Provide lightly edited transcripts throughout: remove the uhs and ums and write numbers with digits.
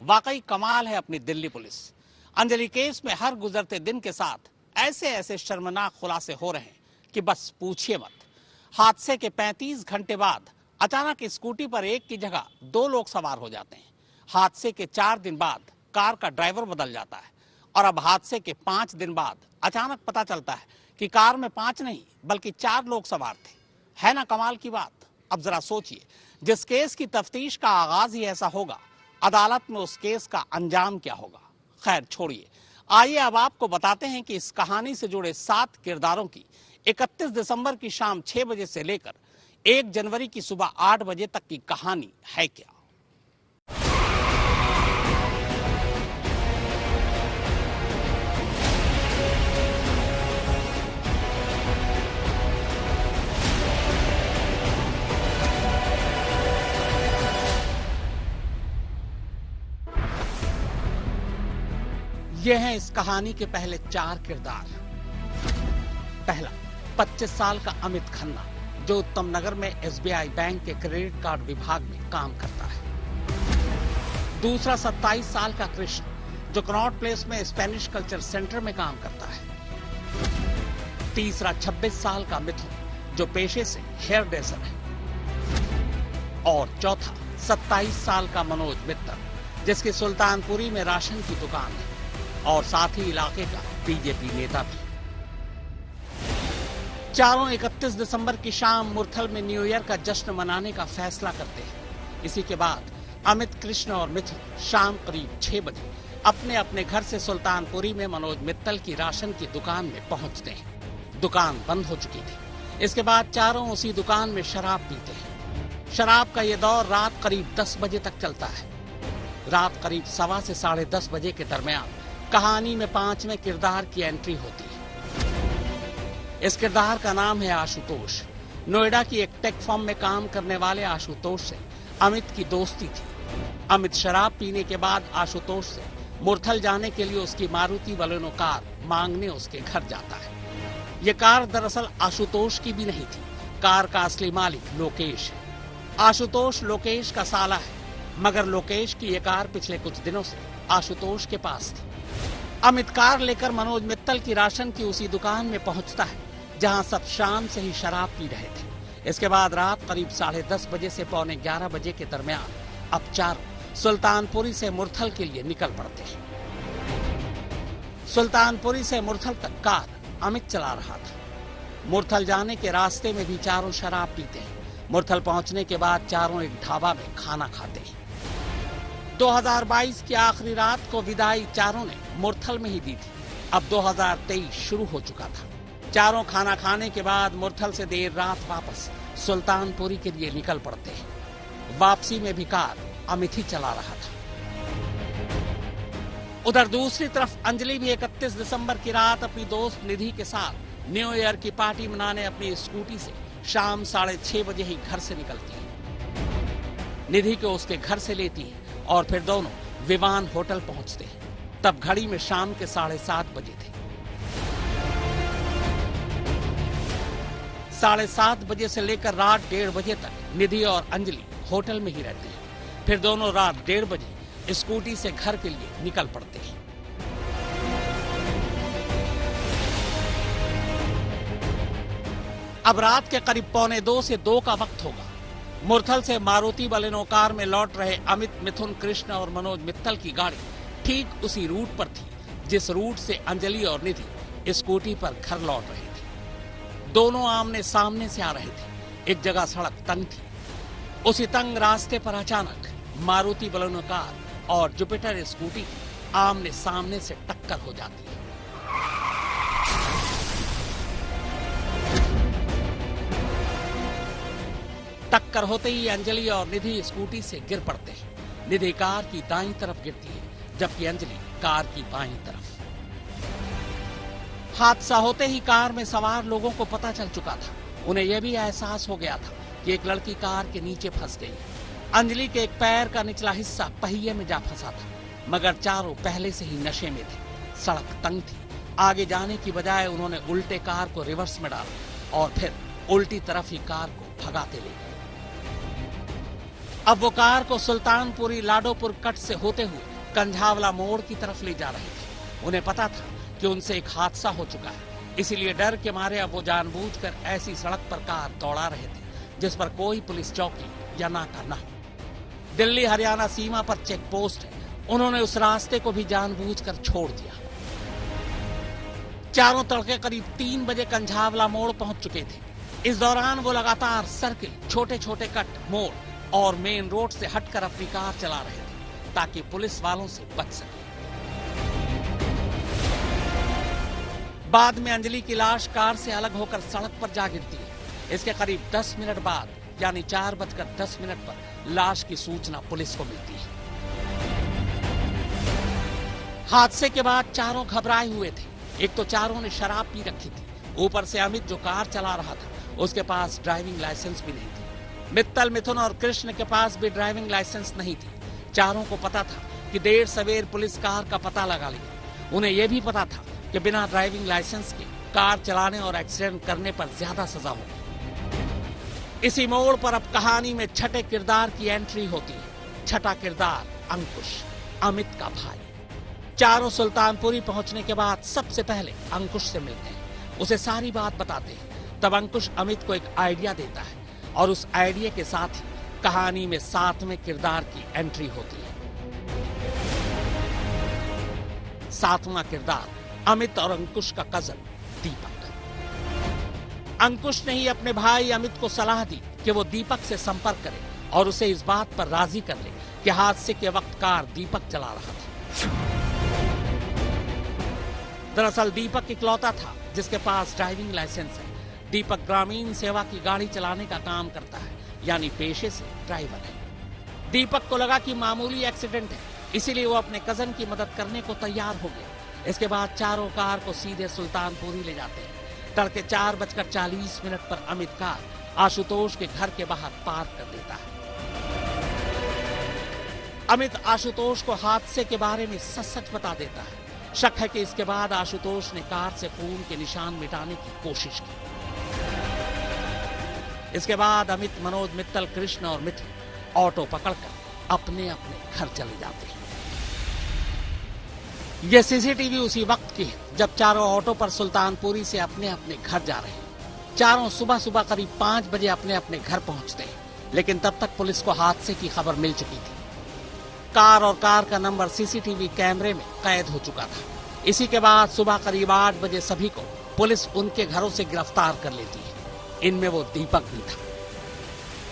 वाकई कमाल है अपनी दिल्ली पुलिस। अंजलि केस में हर गुजरते दिन के साथ ऐसे ऐसे शर्मनाक खुलासे हो रहे हैं कि बस पूछिए मत। हादसे के 35 घंटे बाद अचानक स्कूटी पर एक की जगह 2 लोग सवार हो जाते हैं। हादसे के 4 दिन बाद कार का ड्राइवर बदल जाता है और अब हादसे के 5 दिन बाद अचानक पता चलता है कि कार में 5 नहीं बल्कि 4 लोग सवार थे। है ना कमाल की बात। अब जरा सोचिए, जिस केस की तफ्तीश का आगाज ही ऐसा होगा, अदालत में उस केस का अंजाम क्या होगा। खैर छोड़िए, आइए अब आपको बताते हैं कि इस कहानी से जुड़े 7 किरदारों की 31 दिसंबर की शाम 6 बजे से लेकर 1 जनवरी की सुबह 8 बजे तक की कहानी है क्या। ये हैं इस कहानी के पहले 4 किरदार। पहला, 25 साल का अमित खन्ना, जो उत्तम नगर में एसबीआई बैंक के क्रेडिट कार्ड विभाग में काम करता है। दूसरा, 27 साल का कृष्ण, जो कनॉट प्लेस में स्पेनिश कल्चर सेंटर में काम करता है। तीसरा, 26 साल का मिथुन, जो पेशे से हेयर ड्रेसर है। और चौथा, 27 साल का मनोज मित्तल, जिसकी सुल्तानपुरी में राशन की दुकान है और साथ ही इलाके का बीजेपी नेता भी। चारों 31 दिसंबर की शाम मुरथल में न्यू ईयर का जश्न मनाने का फैसला करते हैं। इसी के बाद अमित, कृष्ण और मिथुन शाम करीब 6 बजे अपने अपने घर से सुल्तानपुरी में मनोज मित्तल की राशन की दुकान में पहुंचते हैं। दुकान बंद हो चुकी थी। इसके बाद चारों उसी दुकान में शराब पीते हैं। शराब का यह दौर रात करीब 10 बजे तक चलता है। रात करीब 1:15 से 10:30 बजे के दरमियान कहानी में 5वें किरदार की एंट्री होती है। इस किरदार का नाम है आशुतोष। नोएडा की एक टेक फर्म में काम करने वाले आशुतोष से अमित की दोस्ती थी। अमित शराब पीने के बाद आशुतोष से मुरथल जाने के लिए उसकी मारुति बलेनो कार मांगने उसके घर जाता है। ये कार दरअसल आशुतोष की भी नहीं थी। कार का असली मालिक लोकेश है। आशुतोष लोकेश का साला है, मगर लोकेश की ये कार पिछले कुछ दिनों से आशुतोष के पास थी। अमित कार लेकर मनोज मित्तल की राशन की उसी दुकान में पहुंचता है जहां सब शाम से ही शराब पी रहे थे। इसके बाद रात करीब 10:30 बजे से 11:45 बजे के दरमियान अब चारों सुल्तानपुरी से मुरथल के लिए निकल पड़ते हैं। सुल्तानपुरी से मुरथल तक कार अमित चला रहा था। मुरथल जाने के रास्ते में भी चारों शराब पीते हैं। मुरथल पहुंचने के बाद चारों एक ढाबा में खाना खाते हैं। 2022 की आखिरी रात को विदाई चारों ने मुरथल में ही दी थी। अब 2023 शुरू हो चुका था। चारों खाना खाने के बाद मुरथल से देर रात वापस सुल्तानपुरी के लिए निकल पड़ते हैं। वापसी में भी कार अमित ही चला रहा था। उधर दूसरी तरफ अंजलि भी 31 दिसंबर की रात अपनी दोस्त निधि के साथ न्यू ईयर की पार्टी मनाने अपनी स्कूटी से शाम 6:30 बजे ही घर से निकलती है। निधि को उसके घर से लेती है और फिर दोनों विवान होटल पहुंचते हैं। तब घड़ी में शाम के 7:30 बजे थे। 7:30 बजे से लेकर रात 1:30 बजे तक निधि और अंजलि होटल में ही रहते हैं। फिर दोनों रात 1:30 बजे स्कूटी से घर के लिए निकल पड़ते हैं। अब रात के करीब 1:45 से 2 का वक्त होगा। मुरथल से मारुति बलेनो कार में लौट रहे अमित, मिथुन, कृष्ण और मनोज मित्तल की गाड़ी ठीक उसी रूट पर थी जिस रूट से अंजलि और निधि स्कूटी पर घर लौट रहे थे। दोनों आमने सामने से आ रहे थे। एक जगह सड़क तंग थी। उसी तंग रास्ते पर अचानक मारुति बलेनो कार और जुपिटर स्कूटी आमने सामने से टक्कर हो जाती है। टक्कर होते ही अंजलि और निधि स्कूटी से गिर पड़ते हैं। निधि कार की दाईं तरफ गिरती है जबकि अंजलि कार की बाईं तरफ। हादसा होते ही कार में सवार लोगों को पता चल चुका था। उन्हें यह भी एहसास हो गया था कि एक लड़की कार के नीचे फंस गई। अंजलि के एक पैर का निचला हिस्सा पहिए में जा फंसा था, मगर चारों पहले से ही नशे में थे। सड़क तंग थी। आगे जाने की बजाय उन्होंने उल्टे कार को रिवर्स में डाला और फिर उल्टी तरफ ही कार को भगाते ले गए। अब वो कार को सुल्तानपुरी लाडोपुर कट से होते हुए कंझावला मोड़ की तरफ ले जा रहे थे। उन्हें पता था कि उनसे एक हादसा हो चुका है, इसीलिए डर के मारे अब वो जानबूझकर ऐसी सड़क पर कार दौड़ा रहे थे जिस पर कोई पुलिस चौकी या नाका न हो। दिल्ली हरियाणा सीमा पर चेक पोस्ट है, उन्होंने उस रास्ते को भी जानबूझकर छोड़ दिया। चारों तड़के करीब 3 बजे कंझावला मोड़ पहुंच चुके थे। इस दौरान वो लगातार सर्किल, छोटे छोटे कट, मोड़ और मेन रोड से हटकर अपनी कार चला रहे थे ताकि पुलिस वालों से बच सके। बाद में अंजलि की लाश कार से अलग होकर सड़क पर जा गिरती है। इसके करीब 10 मिनट बाद यानी 4:10 पर लाश की सूचना पुलिस को मिलती है। हादसे के बाद चारों घबराए हुए थे। एक तो चारों ने शराब पी रखी थी, ऊपर से अमित जो कार चला रहा था उसके पास ड्राइविंग लाइसेंस भी नहीं थी। मित्तल, मिथुन और कृष्ण के पास भी ड्राइविंग लाइसेंस नहीं थी। चारों को पता था कि देर सवेर पुलिस कार का पता लगा लेगी। उन्हें यह भी पता था कि बिना ड्राइविंग लाइसेंस के कार चलाने और एक्सीडेंट करने पर ज्यादा सजा होगी। इसी मोड़ पर अब कहानी में छठे किरदार की एंट्री होती है। छठा किरदार अंकुश, अमित का भाई। चारों सुल्तानपुरी पहुंचने के बाद सबसे पहले अंकुश से मिलते हैं, उसे सारी बात बताते हैं। तब अंकुश अमित को एक आइडिया देता है और उस आइडिया के साथ ही कहानी में 7वें किरदार की एंट्री होती है। 7वां किरदार अमित और अंकुश का कजन दीपक। अंकुश ने ही अपने भाई अमित को सलाह दी कि वो दीपक से संपर्क करे और उसे इस बात पर राजी कर ले कि हादसे के वक्त कार दीपक चला रहा था। दरअसल दीपक इकलौता था जिसके पास ड्राइविंग लाइसेंस है। दीपक ग्रामीण सेवा की गाड़ी चलाने का काम करता है, यानी पेशे से ड्राइवर है। दीपक को लगा कि मामूली एक्सीडेंट है, इसीलिए वो अपने कजन की मदद करने को तैयार हो गया। इसके बाद चारों कार को सीधे सुल्तानपुरी ले जाते हैं। तड़के 4:40 पर अमित कार आशुतोष के घर के बाहर पार्क कर देता है। अमित आशुतोष को हादसे के बारे में सच बता देता है। शक है कि इसके बाद आशुतोष ने कार से खून के निशान मिटाने की कोशिश की। इसके बाद अमित, मनोज, मित्तल, कृष्ण और मिथुन ऑटो पकड़कर अपने अपने घर चले जाते हैं। यह सीसीटीवी उसी वक्त की है जब चारों ऑटो पर सुल्तानपुरी से अपने अपने घर जा रहे हैं। चारों सुबह सुबह करीब 5 बजे अपने अपने घर पहुंचते हैं, लेकिन तब तक पुलिस को हादसे की खबर मिल चुकी थी। कार और कार का नंबर सीसीटीवी कैमरे में कैद हो चुका था। इसी के बाद सुबह करीब 8 बजे सभी को पुलिस उनके घरों से गिरफ्तार कर लेती है। इनमें वो दीपक भी था।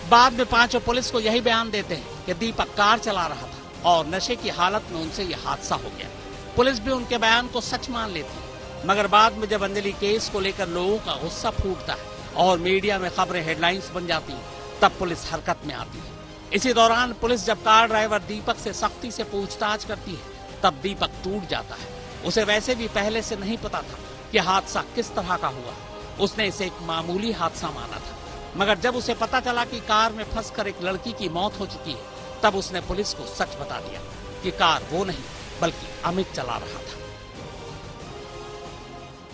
बाद में पांचों पुलिस को यही बयान देते हैं कि दीपक कार चला रहा था और नशे की हालत में उनसे यह हादसा हो गया। पुलिस भी उनके बयान को सच मान लेती है, मगर बाद में जब अंजलि केस को लेकर लोगों का गुस्सा फूटता है और मीडिया में खबरें हेडलाइंस बन जाती हैं, तब पुलिस हरकत में आती है। इसी दौरान पुलिस जब कार ड्राइवर दीपक से सख्ती से पूछताछ करती है, तब दीपक टूट जाता है। उसे वैसे भी पहले से नहीं पता था कि हादसा किस तरह का हुआ। उसने इसे एक मामूली हादसा माना था, मगर जब उसे पता चला कि कार में फंसकर एक लड़की की मौत हो चुकी है, तब उसने पुलिस को सच बता दिया कि कार वो नहीं बल्कि अमित चला रहा था।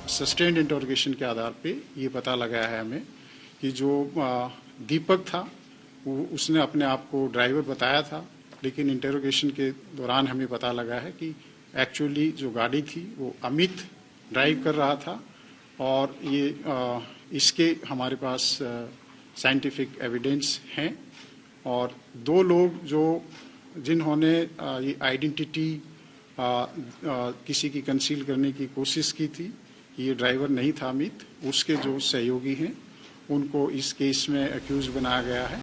सस्टेन्ड इंटरोगेशन के आधार पे ये पता लगा है हमें कि जो दीपक था वो उसने अपने आप को ड्राइवर बताया था, लेकिन इंटरोगेशन के दौरान हमें पता लगा है कि एक्चुअली जो गाड़ी थी वो अमित ड्राइव कर रहा था। और ये इसके हमारे पास साइंटिफिक एविडेंस हैं। और 2 लोग जिन्होंने ये आइडेंटिटी किसी की कंसील करने की कोशिश की थी, ये ड्राइवर नहीं था अमित, उसके जो सहयोगी हैं उनको इस केस में एक्यूज बनाया गया है।